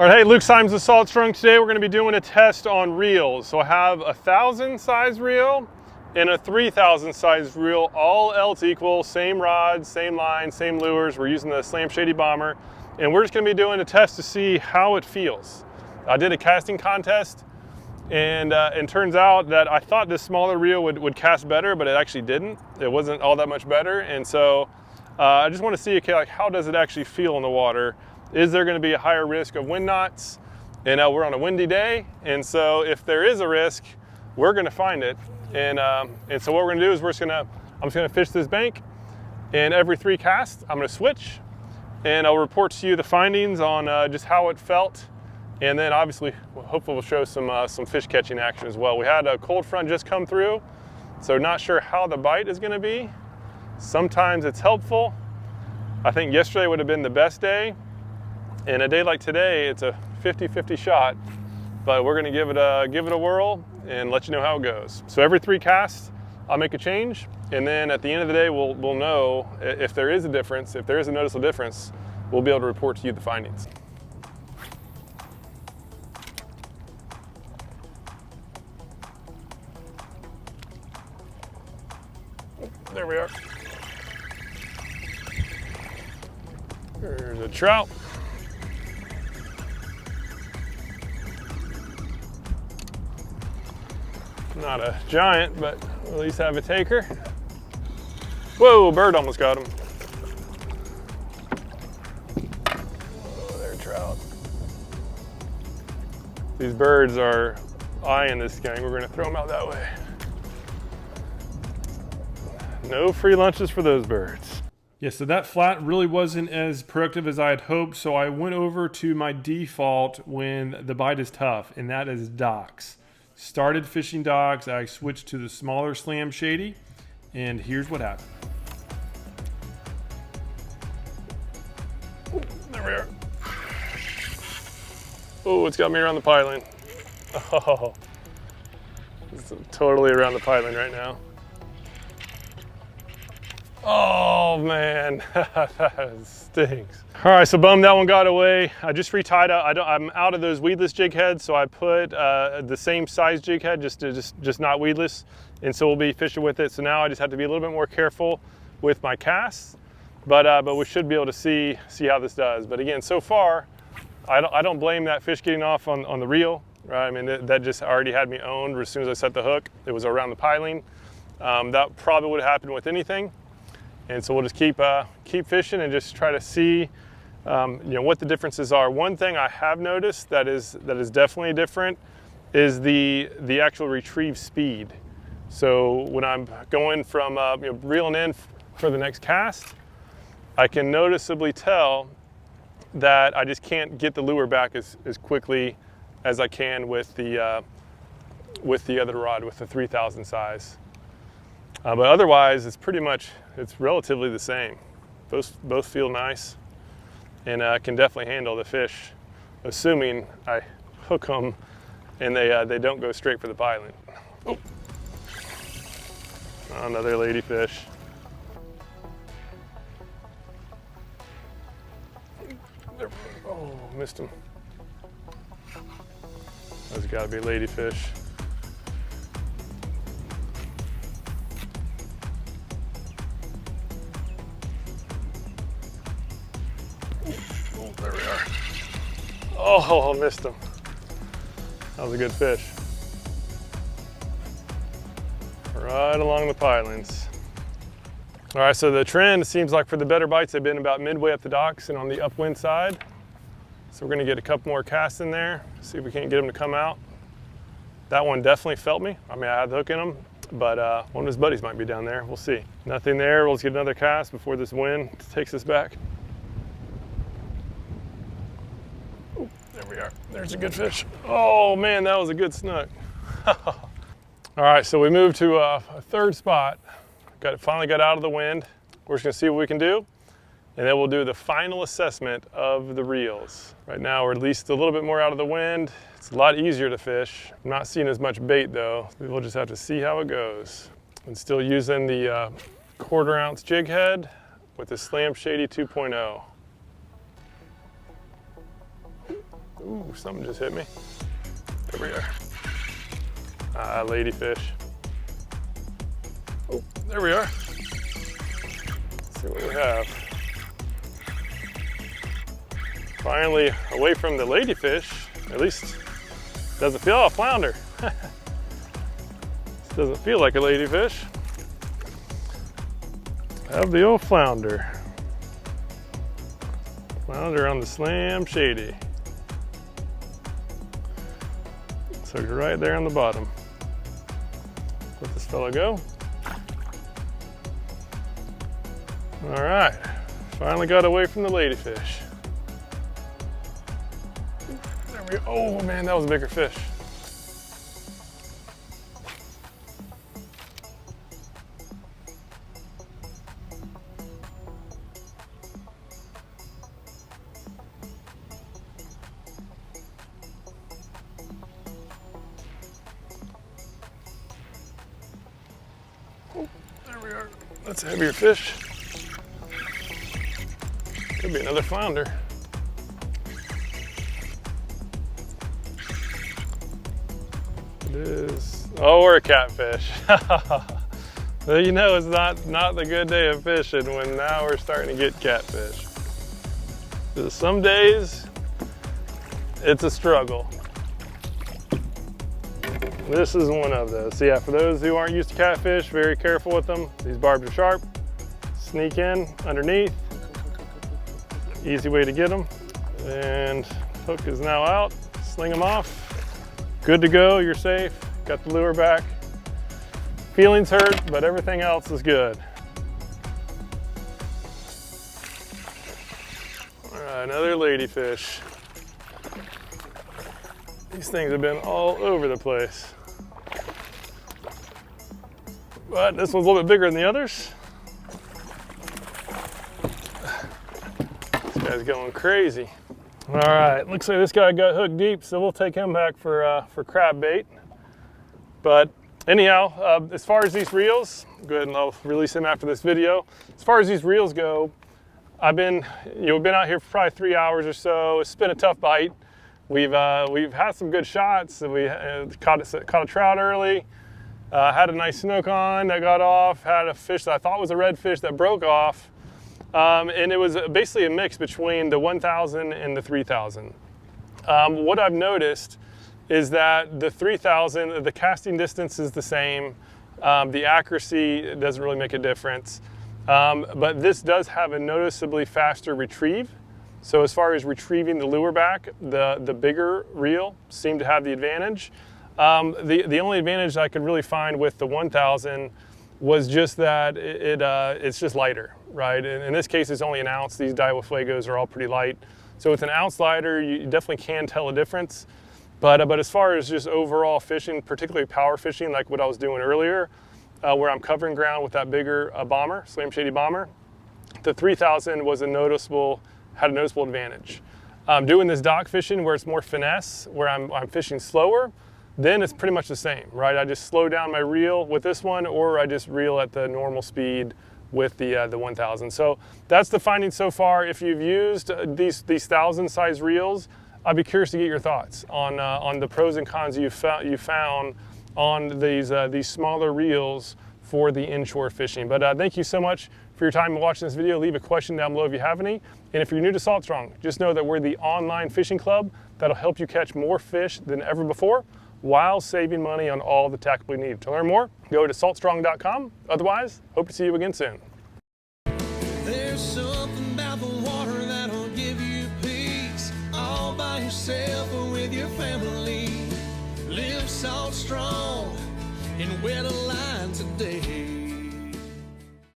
All right, hey, Luke Simons with Salt Strung. Today we're going to be doing a test on reels. So I have a 1,000 size reel and a 3,000 size reel, all else equal, same rods, same line, same lures. We're using the Slam Shady Bomber, and we're just going to be doing a test to see how it feels. I did a casting contest, and it turns out that I thought this smaller reel would cast better, but it actually didn't. It wasn't all that much better, and so I just want to see, okay, like, how does it actually feel in the water? Is there going to be a higher risk of wind knots? And we're on a windy day, and so if there is a risk, we're going to find it. And so what we're going to do is I'm just going to fish this bank, and every 3 casts, I'm going to switch, and I'll report to you the findings on just how it felt, and then obviously, hopefully we'll show some fish catching action as well. We had a cold front just come through, so not sure how the bite is going to be. Sometimes it's helpful. I think yesterday would have been the best day. And a day like today, it's a 50-50 shot, but we're gonna give it a whirl and let you know how it goes. So every 3 casts, I'll make a change, and then at the end of the day, we'll know if there is a difference. If there is a noticeable difference, we'll be able to report to you the findings. There we are. There's a trout. Not a giant, but at least have a taker. Whoa, bird almost got him. Oh, there, trout. These birds are eyeing this gang. We're gonna throw them out that way. No free lunches for those birds. Yeah, so that flat really wasn't as productive as I had hoped, so I went over to my default when the bite is tough, and that is docks. Started fishing docks, I switched to the smaller Slam Shady, and here's what happened. Ooh, there we are. Oh, it's got me around the piling. Oh, it's totally around the piling right now. Oh man, that stinks. All right, so bummed that one got away. I just retied. I'm out of those weedless jig heads, so I put the same size jig head, just not weedless, and so we'll be fishing with it. So now I just have to be a little bit more careful with my casts, but we should be able to see how this does. But again, so far, I don't blame that fish getting off on the reel. Right? I mean, that just already had me owned as soon as I set the hook. It was around the piling. That probably would have happened with anything. And so we'll just keep fishing and just try to see what the differences are. One thing I have noticed that is definitely different is the actual retrieve speed. So when I'm going from reeling in for the next cast, I can noticeably tell that I just can't get the lure back as quickly as I can with the other rod, with the 3,000 size. But otherwise, it's relatively the same. Both feel nice, and can definitely handle the fish, assuming I hook them and they don't go straight for the piling. Oh, another ladyfish. Oh, missed him. That's got to be ladyfish. There we are. Oh, missed him. That was a good fish. Right along the pilings. All right, so the trend seems like for the better bites, they've been about midway up the docks and on the upwind side. So we're gonna get a couple more casts in there, see if we can't get them to come out. That one definitely felt me. I mean, I had the hook in him, but one of his buddies might be down there. We'll see. Nothing there. We'll just get another cast before this wind takes us back. There we are. There's a good fish. Oh man, that was a good snook. All right, so we moved to a 3rd spot. Finally got out of the wind. We're just gonna see what we can do, and then we'll do the final assessment of the reels. Right now, we're at least a little bit more out of the wind. It's a lot easier to fish. I'm not seeing as much bait though. We'll just have to see how it goes. I'm still using the 1/4 ounce jig head with the Slam Shady 2.0. Ooh, something just hit me. There we are. Ladyfish. Oh, there we are. Let's see what we have. Finally away from the ladyfish. At least doesn't feel a flounder. Doesn't feel like a ladyfish. Have the old flounder. Flounder on the Slam Shady. So you're right there on the bottom. Let this fella go. All right, finally got away from the ladyfish. There we go. Oh man, that was a bigger fish. Oh, there we are. That's a heavier fish. Could be another flounder. It is, oh, or a catfish. Well, you know it's not the good day of fishing when now we're starting to get catfish. Some days it's a struggle. This is one of those. So yeah, for those who aren't used to catfish, very careful with them. These barbs are sharp. Sneak in underneath. Easy way to get them. And hook is now out. Sling them off. Good to go, you're safe. Got the lure back. Feelings hurt, but everything else is good. All right, another ladyfish. These things have been all over the place. But this one's a little bit bigger than the others. This guy's going crazy. All right, looks like this guy got hooked deep, so we'll take him back for crab bait. But anyhow, as far as these reels, go ahead and I'll release him after this video. As far as these reels go, we've been out here for probably 3 hours or so. It's been a tough bite. We've had some good shots. We caught a trout early. Had a nice snook on that got off. Had a fish that I thought was a redfish that broke off. And it was basically a mix between the 1,000 and the 3,000. What I've noticed is that the 3,000, the casting distance is the same. The accuracy doesn't really make a difference. But this does have a noticeably faster retrieve. So as far as retrieving the lure back, the bigger reel seemed to have the advantage. The only advantage I could really find with the 1,000 was just that it's just lighter, right? In this case, it's only an ounce. These Daiwa Fuegos are all pretty light. So with an ounce lighter, you definitely can tell a difference. But as far as just overall fishing, particularly power fishing, like what I was doing earlier, where I'm covering ground with that bigger bomber, Slam Shady bomber, the 3,000 had a noticeable advantage. Doing this dock fishing where it's more finesse, where I'm fishing slower, then it's pretty much the same, right? I just slow down my reel with this one, or I just reel at the normal speed with the 1,000. So that's the finding so far. If you've used these 1,000 size reels, I'd be curious to get your thoughts on the pros and cons you found on these smaller reels for the inshore fishing. But thank you so much for your time watching this video. Leave a question down below if you have any. And if you're new to Salt Strong, just know that we're the online fishing club that'll help you catch more fish than ever before while saving money on all the tackle you need. To learn more, go to saltstrong.com. Otherwise, hope to see you again soon. There's something about the water that'll give you peace, all by yourself or with your family. Live Salt Strong and wear the line today.